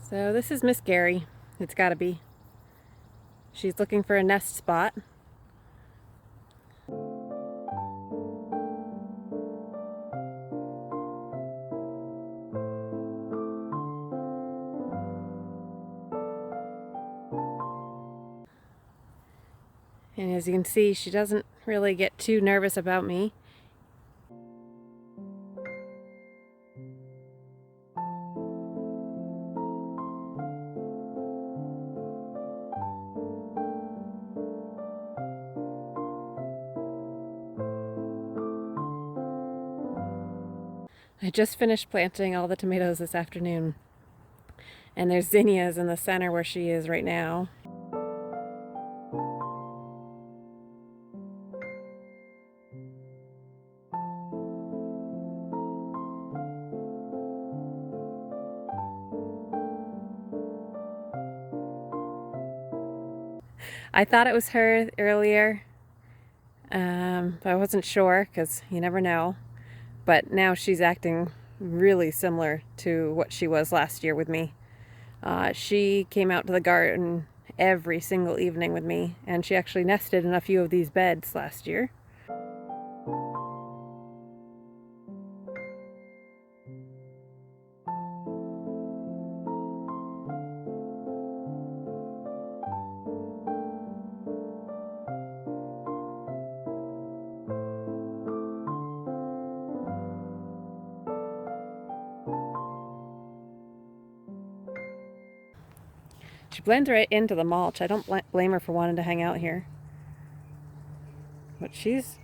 So this is Miss Gary. It's gotta be. She's looking for a nest spot. And as you can see, she doesn't really get too nervous about me. I just finished planting all the tomatoes this afternoon. And there's zinnias in the center where she is right now. I thought it was her earlier, but I wasn't sure because you never know. But now she's acting really similar to what she was last year with me. She came out to the garden every single evening with me, and she actually nested in a few of these beds last year. She blends right into the mulch. I don't blame her for wanting to hang out here. But she's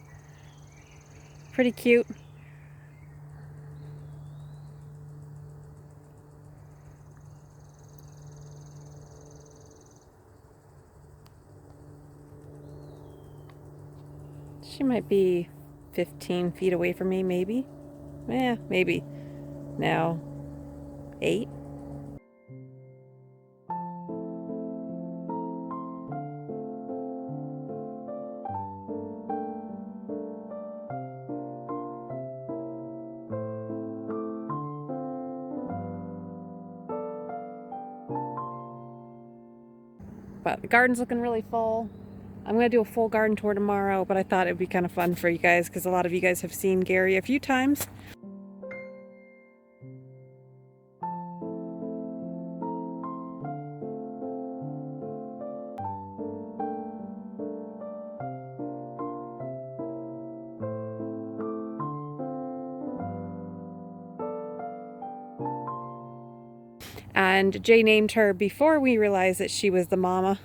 pretty cute. She might be 15 feet away from me, maybe. Maybe. Now, 8. But the garden's looking really full. I'm going to do a full garden tour tomorrow, but I thought it would be kind of fun for you guys because a lot of you guys have seen Gary a few times. And Jay named her before we realized that she was the mama.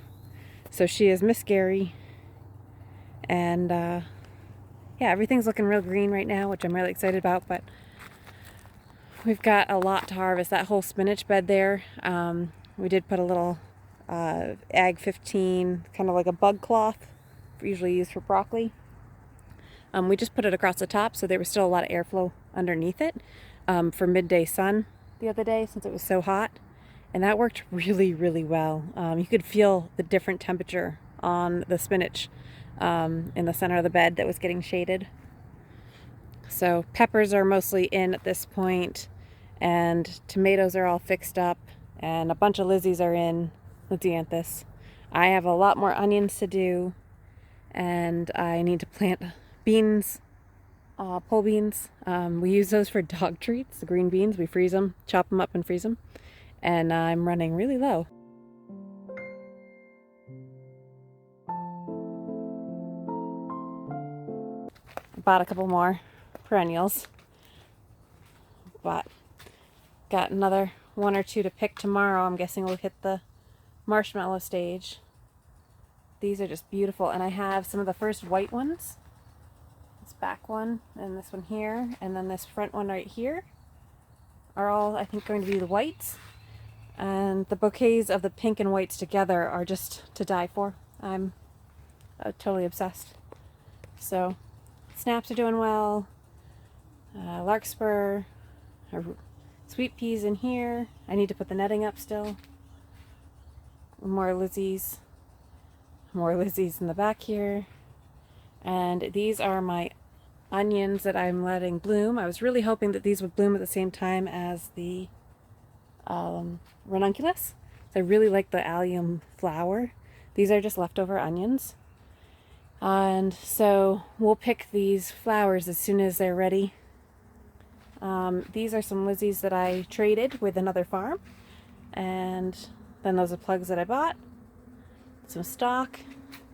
So she is Miss Gary. And yeah, everything's looking real green right now, which I'm really excited about. But we've got a lot to harvest. That whole spinach bed there, we did put a little Ag 15, kind of like a bug cloth, usually used for broccoli. We just put it across the top so there was still a lot of airflow underneath it for midday sun the other day since it was so hot. And that worked really, really well. You could feel the different temperature on the spinach in the center of the bed that was getting shaded. So peppers are mostly in at this point, and tomatoes are all fixed up, and a bunch of Lizzies are in, Lizzianthus. I have a lot more onions to do, and I need to plant beans, pole beans. We use those for dog treats, the green beans. We freeze them, chop them up and freeze them. And I'm running really low. Bought a couple more perennials, but got another 1 or 2 to pick tomorrow. I'm guessing we'll hit the marshmallow stage. These are just beautiful, and I have some of the first white ones. This back one and this one here, and then this front one right here are all, I think, going to be the whites. And the bouquets of the pink and whites together are just to die for. I'm totally obsessed. So, snaps are doing well. Larkspur, sweet peas in here. I need to put the netting up still. More Lizzies. More Lizzies in the back here. And these are my onions that I'm letting bloom. I was really hoping that these would bloom at the same time as the ranunculus. So I really like the allium flower. These are just leftover onions. And so we'll pick these flowers as soon as they're ready. These are some Lizzies that I traded with another farm. And then those are plugs that I bought. Some stock,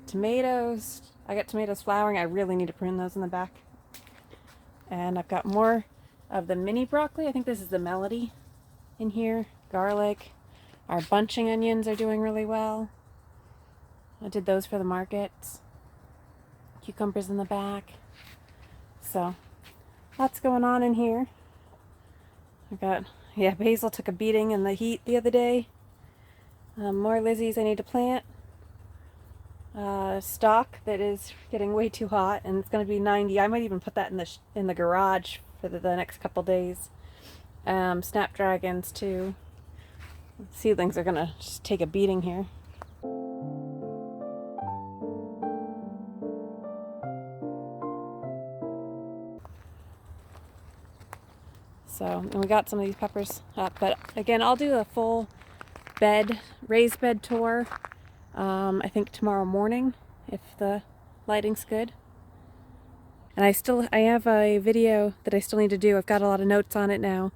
tomatoes. I got tomatoes flowering. I really need to prune those in the back. And I've got more of the mini broccoli. I think this is the Melody in here. Garlic. Our bunching onions are doing really well. I did those for the markets. Cucumbers in the back. So, lots going on in here. I got, basil took a beating in the heat the other day. More Lizzies I need to plant. Stock that is getting way too hot, and it's going to be 90. I might even put that in the garage for the next couple days. Snapdragons too. Seedlings are going to just take a beating here. So, and we got some of these peppers up, but again, I'll do a full raised bed tour, I think tomorrow morning, if the lighting's good. And I have a video that I still need to do. I've got a lot of notes on it now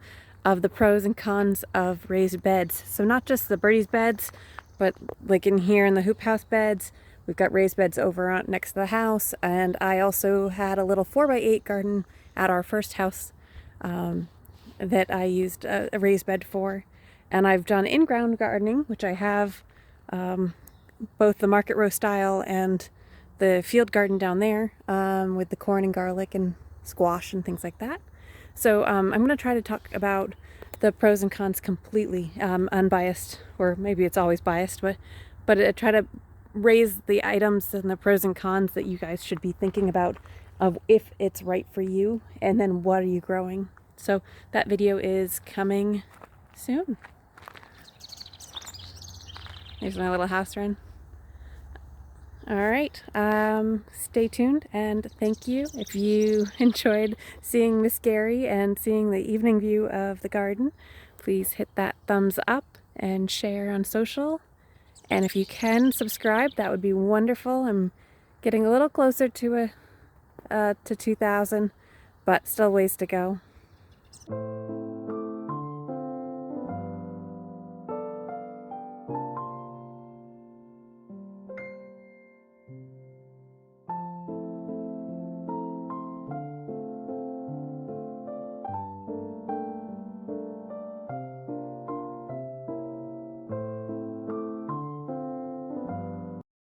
of the pros and cons of raised beds. So not just the Birdie's beds, but like in here in the hoop house beds, we've got raised beds over next to the house. And I also had a little 4x8 garden at our first house, that I used a raised bed for. And I've done in-ground gardening, which I have both the market row style and the field garden down there, with the corn and garlic and squash and things like that. So I'm going to try to talk about the pros and cons completely unbiased, or maybe it's always biased, but try to raise the items and the pros and cons that you guys should be thinking about of if it's right for you, and then what are you growing. So that video is coming soon. There's my little house wren. All right, stay tuned, and thank you. If you enjoyed seeing Miss Gary and seeing the evening view of the garden, please hit that thumbs up and share on social. And if you can subscribe, that would be wonderful. I'm getting a little closer to 2,000, but still ways to go.